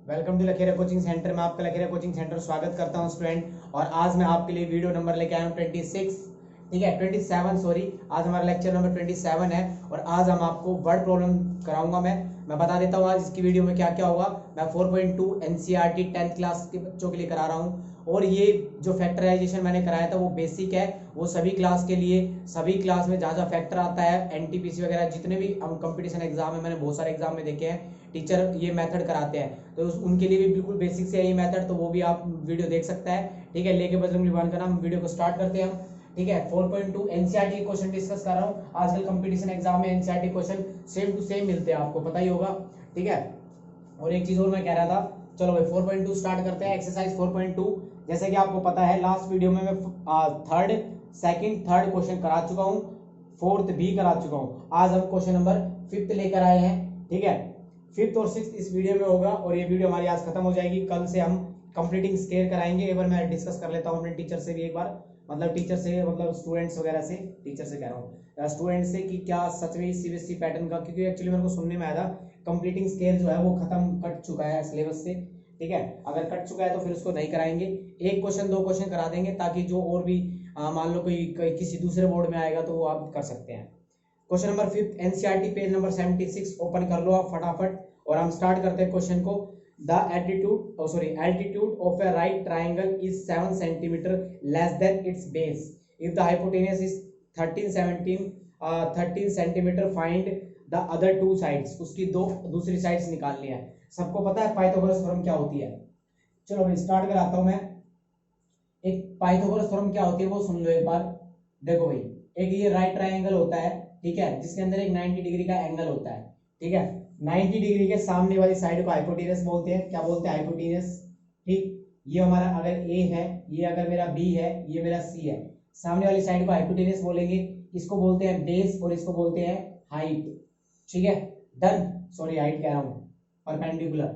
Welcome to Lakhera coaching centre में आपका Lakhera coaching centre स्वागत करता हूं स्टूडेंट। और आज मैं आपके लिए वीडियो नंबर लेके आया हूं 26, ठीक है 27 सॉरी। आज हमारा लेक्चर नंबर 27 है और आज हम आपको वर्ड प्रॉब्लम कराऊंगा। मैं बता देता हूं आज इसकी वीडियो में क्या क्या होगा। मैं 4.2 एनसीईआरटी 10th क्लास के बच्चों के लिए करा रहा हूँ और ये जो फैक्टराइजेशन मैंने कराया था वो बेसिक है, वो सभी क्लास के लिए। सभी क्लास में जहाँ जहाँ फैक्टर आता है, एनटीपीसी वगैरह जितने भी हम कंपटीशन एग्जाम है, मैंने बहुत सारे एग्जाम में देखे हैं टीचर ये मेथड कराते हैं, तो उनके लिए भी बिल्कुल बेसिक से है ये मेथड, तो वो भी आप वीडियो देख सकता है। ठीक है, लेके बजरंग विमान का नाम, वीडियो को स्टार्ट करते हैं हम। ठीक है, 4.2 एनसीईआरटी क्वेश्चन डिस्कस कर रहा हूँ। आजकल कंपटीशन एग्जाम में NCERT question same to same मिलते हैं, आपको पता ही होगा। ठीक है, और एक चीज और मैं कह रहा था, चलो भाई 4.2 स्टार्ट करते हैं। एक्सरसाइज 4.2 जैसे कि आपको पता है लास्ट वीडियो में मैं थर्ड क्वेश्चन करा चुका हूँ, फोर्थ भी करा चुका हूँ। आज हम क्वेश्चन नंबर 5th लेकर आए हैं। ठीक है, 5th और 6th इस वीडियो में होगा और ये वीडियो हमारी आज खत्म हो जाएगी। कल से हम कंप्लीटिंग स्केयर कराएंगे। एक बार मैं डिस्कस कर लेता हूँ अपने टीचर से भी एक बार, मतलब टीचर से मतलब स्टूडेंट्स वगैरह से, टीचर से कह रहा हूँ स्टूडेंट से, कि क्या सच में सीबीएसई पैटर्न का, क्योंकि एक्चुअली मेरे को सुनने में आया था कंप्लीटिंग स्केल जो है वो खत्म कट चुका है सिलेबस से। ठीक है, अगर कट चुका है तो फिर उसको नहीं कराएंगे, एक क्वेश्चन दो क्वेश्चन करा देंगे, ताकि जो और भी मान लो कोई किसी दूसरे बोर्ड में आएगा तो वो आप कर सकते हैं। Question number 5 NCERT page number 76 open कर लो आप फटाफट और हम स्टार्ट करते हैं क्वेश्चन को। The altitude of A right triangle is 7 centimetre less than it's base if the hypotenuse is 13 centimetre find the other two sides. उसकी दूसरी साइड्स निकालनी है। सबको पता है पाइथागोरस थ्योरम क्या होती है। चलो भाई स्टार्ट कराता हूं मैं। एक पाइथागोरस थ्योरम क्या होती है वो सुन लो एक बार। देखो भाई, एक ये राइट ट्राइंगल होता है, ठीक है, जिसके अंदर एक 90 डिग्री का एंगल होता है। ठीक है, 90 डिग्री के सामने वाली साइड को हाइपोटेनस बोलते हैं। क्या बोलते हैं? हाइपोटेनस। ठीक, ये हमारा अगर ए है, ये अगर मेरा बी है, ये मेरा सी है, सामने वाली साइड को हाइपोटेनस बोलेंगे। इसको बोलते हैं बेस और इसको बोलते हैं हाइट। ठीक है, डन। सॉरी हाइट कह रहा हूं, परपेंडिकुलर।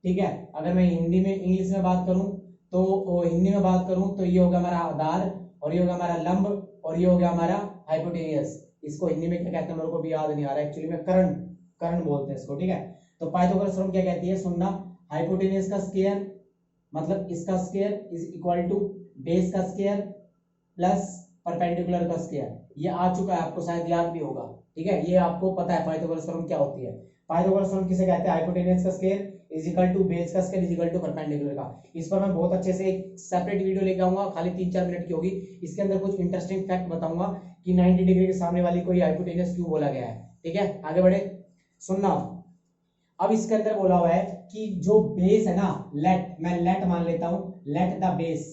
ठीक है, अगर मैं हिंदी में इंग्लिश में बात करूं तो हिंदी में बात करूं तो ये होगा हमारा आधार और ये होगा हमारा लंब और ये होगा हमारा हाइपोटेनियस। इसको हिंदी में क्या कहते हैं मेरे को भी याद नहीं आ रहा एक्चुअली में, कर्ण कर्ण बोलते हैं इसको। ठीक है, तो पाइथागोरस थ्योरम क्या कहती है सुनना। हाइपोटेनियस का स्क्वायर मतलब इसका square is equal to base का स्क्वायर प्लस परपेंडिकुलर का स्क्वायर। ये आ चुका है, आपको शायद याद भी होगा। ठीक है, ये आपको पता है पाइथागोरस थ्योरम क्या होती है। पाइथागोरस थ्योरम किसे कहते हैं? हाइपोटेनस का square is equal to base का square is equal to perpendicular का। इस पर मैं बहुत अच्छे से एक सेपरेट वीडियो लेके आऊंगा, खाली 3-4 मिनट की होगी। इसके अंदर कुछ इंटरेस्टिंग फैक्ट बताऊंगा कि 90 डिग्री के सामने वाली को हाइपोटेनस क्यों बोला गया है। ठीक है, आगे बढ़े, सुनना। अब इसके अंदर बोला हुआ है कि जो बेस है ना, लेट, मैं लेट मान लेता हूं, लेट द बेस,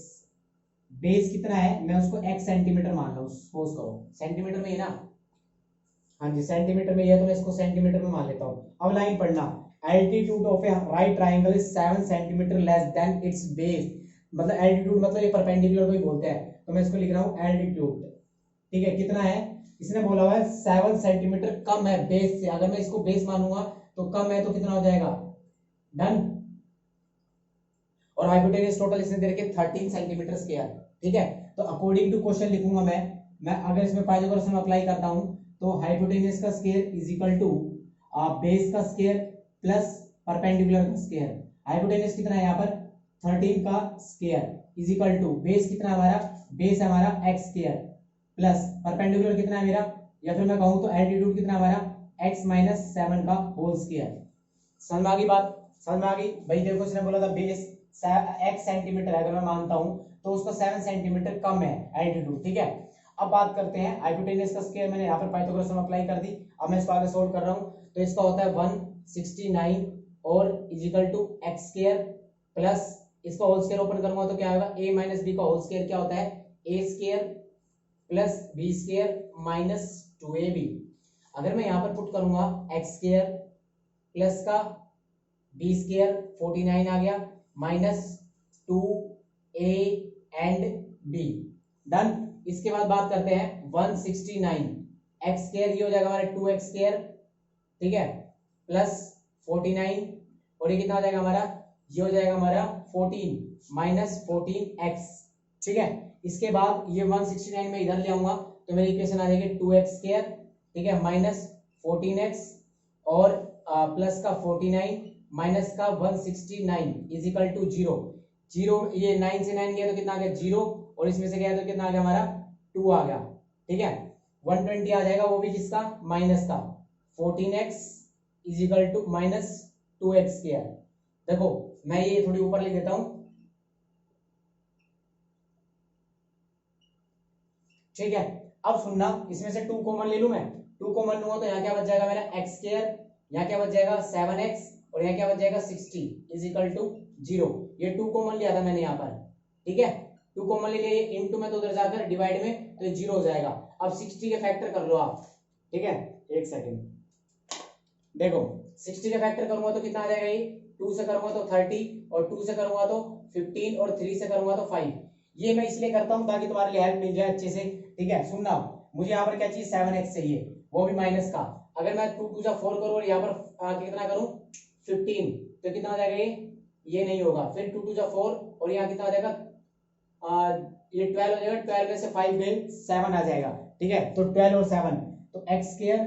बेस कितना है मैं उसको x सेंटीमीटर मान लो, सपोज करो सेंटीमीटर में है ना, हाँ जी सेंटीमीटर में ये है तो मैं इसको सेंटीमीटर में मान लेता हूं। अब लाइन पढ़ना, altitude of A right triangle is 7 centimetre less than it's base. मतलब एल्टीट्यूड मतलब ये परपेंडिकुलर को ही बोलते हैं, तो मैं इसको लिख रहा हूं एल्टीट्यूड। ठीक है, कितना है? इसने बोला हुआ है 7 सेंटीमीटर कम है बेस से। अगर मैं इसको बेस मानूंगा तो कम है तो कितना हो जाएगा? डन। और हाइपोटेनस टोटल इसने दे रखे 13 सेंटीमीटर स्क्वायर। ठीक है, तो अकॉर्डिंग टू क्वेश्चन लिखूंगा मैं अगर इसमें पाइथागोरस थ्योरम अप्लाई करता हूं तो हाइपोटेनस का square is equal to base का स्क्वायर प्लस परपेंडिकुलर का स्क्वायर। हाइपोटेनस कितना है यहाँ पर? 13 का square is equal to base कितना है हमारा? बेस है हमारा x स्क्वायर प्लस परपेंडिकुलर कितना है मेरा, या फिर मैं कहूं तो एल्टीट्यूड कितना है हमारा? x माइनस 7 का होल स्क्वायर। समझ में आ गई बात? समझ में आ गई भाई? देखो इसने बोला था बेस x सेंटीमीटर है, अगर मैं मानता हूं तो उसको 7 सेंटीमीटर कम है एल्टीट्यूड। ठीक है, अब बात करते हैं हाइपोटेनस का स्क्वायर। मैंने यहाँ पर पाइथागोरस थ्योरम अप्लाई कर दी। अब मैं इसको आगे सोल्व कर रहा हूँ, तो इसका होता है 169 और is equal to x square plus इसका होल स्क्वायर ओपन करूंगा तो क्या होगा? a माइनस बी का होल स्क्वायर क्या होता है? a square plus b square minus 2ab। अगर मैं यहाँ पर पुट करूंगा एक्स स्क्वायर प्लस का बी स्क्वायर 49 आ गया minus 2a and b। Done. इसके बाद बात करते हैं 169 एक्स स्क्वायर, ये हो जाएगा हमारा 2x स्क्वायर, ठीक है, प्लस 49 और ये कितना हो जाएगा हमारा? ये हो जाएगा हमारा 14 माइनस 14x। ठीक है, इसके बाद ये 169 में इधर ले आऊंगा तो मेरी इक्वेशन आ जाएगी 2x स्क्वायर, ठीक है, माइनस 14x और प्लस का 49 माइनस का 169 इज इक्वल टू 0। 0 ये 9 से 9 गया तो कितना आ गया 0, और इसमें से गया तो कितना आ गया हमारा 2 आ गया। ठीक है, 120 आ जाएगा, वो भी किसका माइनस का। 14x is equal to minus 2x square. देखो मैं ये थोड़ी ऊपर लिख देता हूं, ठीक है। अब सुनना, इसमें से 2 कॉमन ले लूं मैं, 2 कॉमन लूंगा तो यहाँ क्या बच जाएगा मेरा x स्क्वायर, यहाँ क्या बच जाएगा 7x, और यहाँ क्या बच जाएगा 60 इज इक्वल टू 0। ये 2 कॉमन लिया था मैंने यहाँ पर, ठीक है, 2 कॉमन ले लिया, ये इनटू में तो उधर जाकर डिवाइड में तो ये 0 हो जाएगा। अब 60 के फैक्टर कर लो आप, ठीक है, एक सेकेंड देखो, 60 के फैक्टर करूंगा तो कितना आ जाएगा, ये 2 से करूंगा तो 30, और 2 से करूंगा तो 15, और 3 से करूंगा तो 5। ये मैं इसलिए करता हूं ताकि तुम्हारे लिए हेल्प मिल जाए अच्छे से, ठीक है। सुनना, मुझे यहाँ पर क्या चाहिए 7x चाहिए, वो भी माइनस का। अगर मैं 2 2 4 करूं और यहाँ पर कितना करूं 15, तो कितना आ जाएगा, ये नहीं होगा। फिर 2 2 4, और यहाँ कितना आ जाएगा ये 12 हो जाएगा, 12 में से 5 गए 7 आ जाएगा, ठीक है। तो 12 और 7 तो x square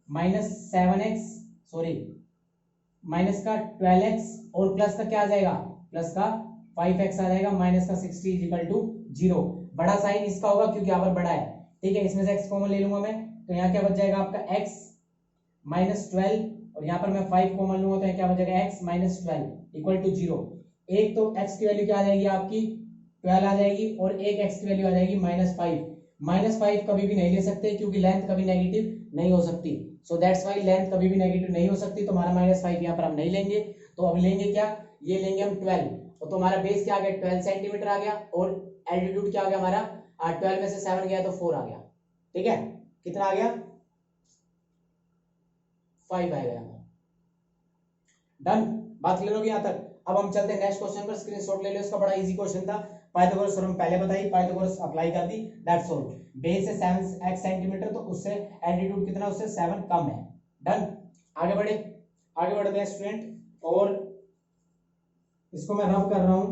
minus 7x, sorry minus का 12x, और प्लस का क्या आ जाएगा, प्लस का 5x आ जाएगा, माइनस का 60 इज इक्वल टू 0। बड़ा साइन इसका होगा क्योंकि यहाँ पर बड़ा है, ठीक है। इसमें से x कॉमन ले लूंगा मैं, तो यहाँ क्या बच जाएगा आपका x माइनस 12, और यहाँ पर मैं 5 कॉमन लूंगा तो यहाँ क्या बच जाएगा x माइनस 12 इक्वल टू 0। एक तो x की वैल्यू क्या आ जाएगी आपकी 12 आ जाएगी, और एक x की वैल्यू आ जाएगी -5। -5 कभी भी नहीं ले सकते क्योंकि लेंथ कभी नेगेटिव नहीं हो सकती, सो दैट्स वाई लेंथ कभी भी नेगेटिव नहीं हो सकती, तो हमारा -5 यहाँ पर हम नहीं लेंगे। तो अब लेंगे क्या, ये लेंगे हम 12, और तो हमारा बेस क्या आ गया 12 सेंटीमीटर आ गया, और एल्टीट्यूड क्या आ गया हमारा 12 में से 7 गया तो 4 आ गया, ठीक है। कितना आ गया 5 आ गया। डन, बात क्लियर होगी यहाँ तक। अब हम चलते हैं नेक्स्ट क्वेश्चन पर, स्क्रीनशॉट ले लो, इसका बड़ा इजी क्वेश्चन था। पाइथागोरस थ्योरम पहले बताई, पाइथागोरस अप्लाई कर दी, दैट्स ऑल। बेस है 7x सेंटीमीटर, तो उससे एल्टीट्यूड कितना, उससे 7 कम है। डन, आगे बढ़ते हैं स्टूडेंट, और इसको मैं रब कर रहा हूं,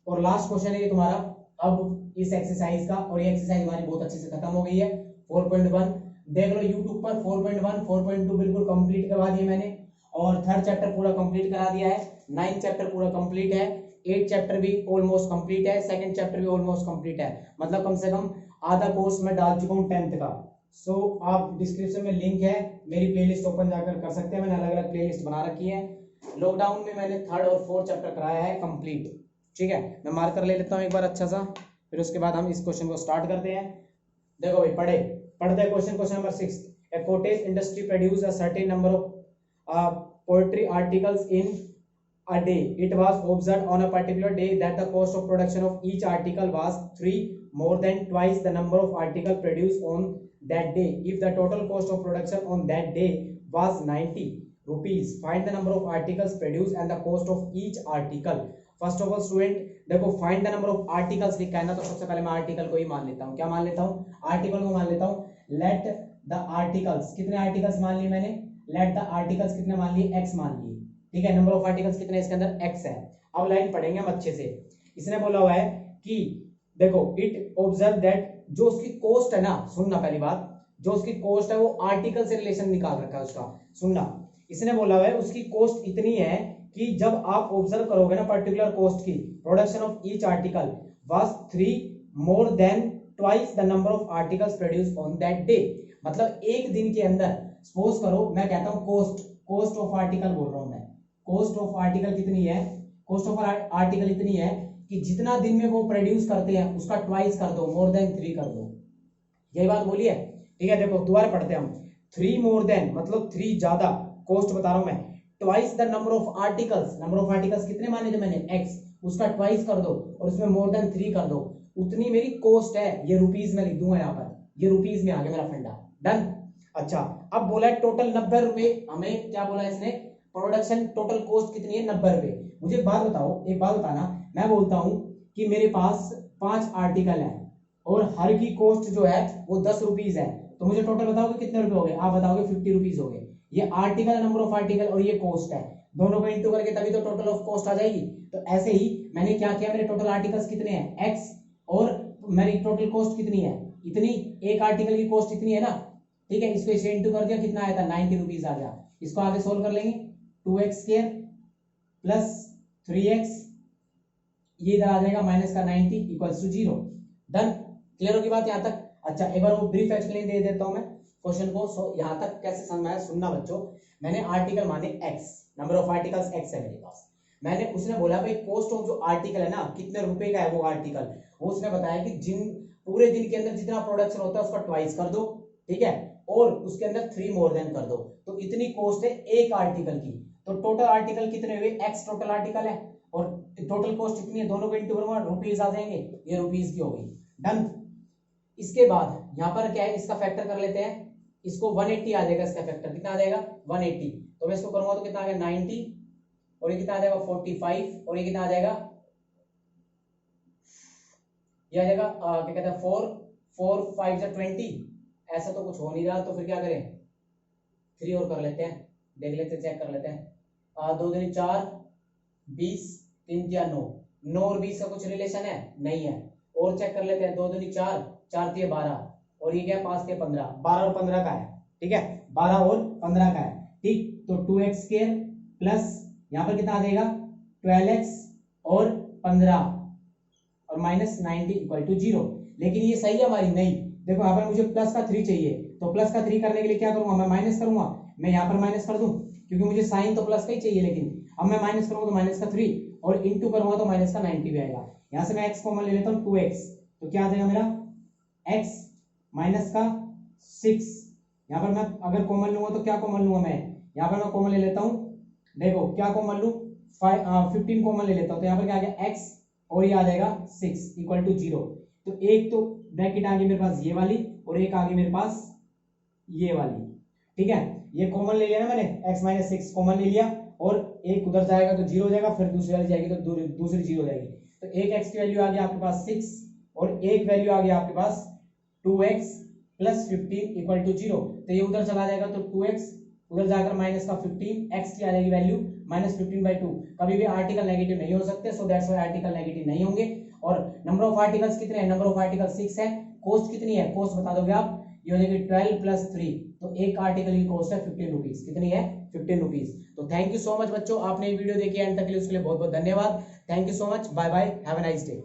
और लास्ट क्वेश्चन है ये तुम्हारा अब इस एक्सरसाइज का, और ये एक्सरसाइज हमारी बहुत अच्छे से खत्म हो गई है। 4.1 देख लो यूट्यूब पर, 4.1 4.2 बिल्कुल कंप्लीट करवा दिए मैंने, और 3rd चैप्टर पूरा कंप्लीट करा दिया है, 9th चैप्टर पूरा कंप्लीट है, 8th चैप्टर भी ऑलमोस्ट कंप्लीट है, 2nd चैप्टर भी ऑलमोस्ट कंप्लीट है, मतलब कम से कम आधा कोर्स मैं डाल चुका हूँ 10th का। सो आप डिस्क्रिप्शन में लिंक है, मेरी प्लेलिस्ट ओपन जाकर कर सकते हैं, मैंने अलग अलग प्लेलिस्ट बना रखी है। लॉकडाउन में मैंने 3rd और 4th चैप्टर कराया है कंप्लीट, ठीक है। मैं मार्कर ले लेता हूँ एक बार अच्छा सा, फिर उसके बाद हम इस क्वेश्चन को स्टार्ट करते हैं। देखो भाई पढ़ते हैं question number 6। A cottage industry produce a certain number of poultry articles in a day. It was observed on a particular day that the cost of production of each article was 3 more than twice the number of articles produced on that day. If the total cost of production on that day was 90 rupees, find the number of articles produced and the cost of each article. First of all student, देखो find the number of articles लिखा है ना, तो सबसे पहले मैं article को ही मान लेता हूँ। क्या मान लेता हूँ, आर्टिकल को मान लेता हूँ। लेट द आर्टिकल्स, कितने आर्टिकल्स मान लिए मैंने, लेट द आर्टिकल्स कितने मान लिए, x मान लिए, ठीक है। नंबर ऑफ आर्टिकल्स कितने, इसके अंदर x है। अब लाइन पढ़ेंगे हम अच्छे से। इसने बोला हुआ है कि देखो इट ऑब्जर्व दैट, जो उसकी कॉस्ट है ना, सुनना पहली बात, जो उसकी कॉस्ट है वो आर्टिकल से रिलेशन निकाल रखा है उसका। सुनना, इसने बोला हुआ है उसकी कॉस्ट इतनी है कि जब आप ऑब्जर्व करोगे ना पर्टिकुलर कॉस्ट की, production of each article was 3 more than twice the number of articles produce on that day. मतलब एक दिन के अंदर, सपोज करो मैं कहता हूं कॉस्ट ऑफ आर्टिकल बोल रहा हूं मैं, कॉस्ट ऑफ आर्टिकल कितनी है, कॉस्ट ऑफ आर्टिकल इतनी है कि जितना दिन में वो प्रोड्यूस करते हैं उसका ट्वाइस कर दो, मोर देन 3 कर दो। यही बात बोली है, ठीक है। देखो दोबारा पढ़ते हैं हम, 3 मोर देन मतलब 3 ज्यादा, कॉस्ट बता रहा हूं मैं, twice the number of articles, number of articles कितने माने थे मैंने x, उसका ट्वाइस कर दो और उसमें मोर देन 3 कर दो, उतनी मेरी कॉस्ट है। ये रुपीज में लिख दूंगा यहाँ पर, ये रुपीज में आ गया मेरा फंडा। डन। अच्छा अब बोला है टोटल 90 रुपए, हमें क्या बोला इसने, प्रोडक्शन टोटल कॉस्ट कितनी है 90 रुपए। मुझे एक बात बताओ, एक बात बताना, मैं बोलता हूं कि मेरे पास 5 आर्टिकल है और हर की कॉस्ट जो है वो 10 रुपीज है, तो मुझे टोटल बताओगे कितने रुपए हो गए, आप बताओगे 50 रुपीज हो गए। ये आर्टिकल, नंबर ऑफ आर्टिकल और ये कॉस्ट है, दोनों को इंटू करके तभी तो टोटल ऑफ कॉस्ट आ जाएगी। तो ऐसे ही मैंने क्या किया, मेरे टोटल आर्टिकल्स कितने हैं x, और मेरी टोटल कॉस्ट कितनी है इतनी, एक आर्टिकल की कॉस्ट इतनी है ना, ठीक है। इसको इसे इंटू कर दिया, कितना आया था 90 रुपीज आ गया। इसको आगे सोल्व कर लेंगे, 2x स्क्वायर प्लस 3x, ये इधर आ जाएगा माइनस का 90 इक्वल्स टू 0। डन, क्लियर होगी बात यहाँ तक? अच्छा, एक बार वो ब्रीफ एक्सप्लेन दे देता हूं मैं क्वेश्चन को। सो यहाँ तक कैसे समझ में आया सुनना बच्चों। मैंने आर्टिकल माने x, number of articles x है मेरे पास। मैंने उसने बोला भाई कॉस्ट ऑफ जो आर्टिकल है ना, कितने रुपए का है वो आर्टिकल, वो उसने बताया कि जिन पूरे दिन के अंदर जितना प्रोडक्शन होता है उसका ट्वाइस कर दो, ठीक है, और उसके अंदर 3 मोर देन कर दो, तो इतनी कॉस्ट है एक आर्टिकल की। तो टोटल आर्टिकल कितने हुए? x टोटल आर्टिकल है और टोटल कॉस्ट कितनी है, दोनों को इंटू करूंगा, रुपीज आ जाएंगे, ये रुपीज की हो गई। डन। इसके बाद यहाँ पर क्या है, इसका फैक्टर कर लेते हैं, इसको 180 आ जाएगा, इसका फैक्टर कितना आ जाएगा 180। तो मैं इसको करूंगा तो कितना आ गया 90, और ये कितना आ जाएगा 45, और ये कितना आ जाएगा, ये आ जाएगा क्या कहते हैं 4 4 5 जा 20। ऐसा तो कुछ हो नहीं रहा, तो फिर क्या करें, 3 और कर लेते हैं, देख लेते हैं, चेक कर लेते हैं। 2 दूनी 4, 20, 3 या 9, 9 और 20 का कुछ रिलेशन है? नहीं है। और चेक कर लेते हैं, 2 दूनी 4, 4 3 12, और ये क्या 5 3 15, 12 और 15 का है, ठीक है, 12 और 15 का है, ठीक। तो 2x स्क्वायर प्लस यहाँ पर कितना आ जाएगा 12x और 15 और माइनस 90 इक्वल टू 0। लेकिन ये सही है हमारी? नहीं, देखो यहाँ पर मुझे प्लस का 3 चाहिए, तो प्लस का 3 करने के लिए क्या करूंगा, मैं माइनस करूंगा। मैं यहाँ पर माइनस कर दूं क्योंकि मुझे साइन तो प्लस का ही चाहिए, लेकिन अब मैं माइनस करूंगा तो माइनस का 3 और इंटू करूंगा तो माइनस का 90 भी आएगा। यहाँ से मैं x कॉमन ले लेता हूँ 2x, तो क्या आ जाएगा मेरा x माइनस का 6। यहाँ पर मैं अगर कॉमन लूंगा तो क्या कॉमन लूंगा, मैं यहाँ पर मैं कॉमन ले लेता हूँ, देखो क्या कॉमन लूं, 15 कॉमन ले लेता हूँ, तो यहाँ पर क्या आ गया x और ये आ जाएगा 6 इक्वल टू 0। तो एक तो ब्रैकेट आ गई मेरे पास ये वाली, और एक आ गई मेरे पास ये वाली, ठीक है। ये कॉमन ले लिया ना मैंने, x माइनस 6 कॉमन ले लिया, और एक उधर जाएगा तो 0 हो जाएगा, फिर दूसरी वाली जाएगी तो दूसरी 0 हो जाएगी। तो एक x की वैल्यू आ गई आपके पास 6, और एक वैल्यू आ गई आपके पास 2x प्लस 15 इक्वल टू 0। तो ये उधर चला जाएगा तो 2x उधर जाकर माइनस का 15, x की आ जाएगी वैल्यू माइनस 15/2। कभी भी आर्टिकल नेगेटिव नहीं हो सकते, so that's why article negative नहीं होंगे। और नंबर ऑफ आर्टिकल्स कितने हैं, नंबर ऑफ आर्टिकल 6 है। कॉस्ट कितनी है, कॉस्ट बता दोगे आप, ये हो जाएगी 12 प्लस 3, तो एक आर्टिकल की कॉस्ट है 15 रुपीज। कितनी है 15 रुपीज। तो थैंक यू सो मच बच्चों, आपने ये वीडियो देखी एंड तक के लिए, उसके लिए बहुत बहुत धन्यवाद। Thank you so much, bye bye, have a nice day.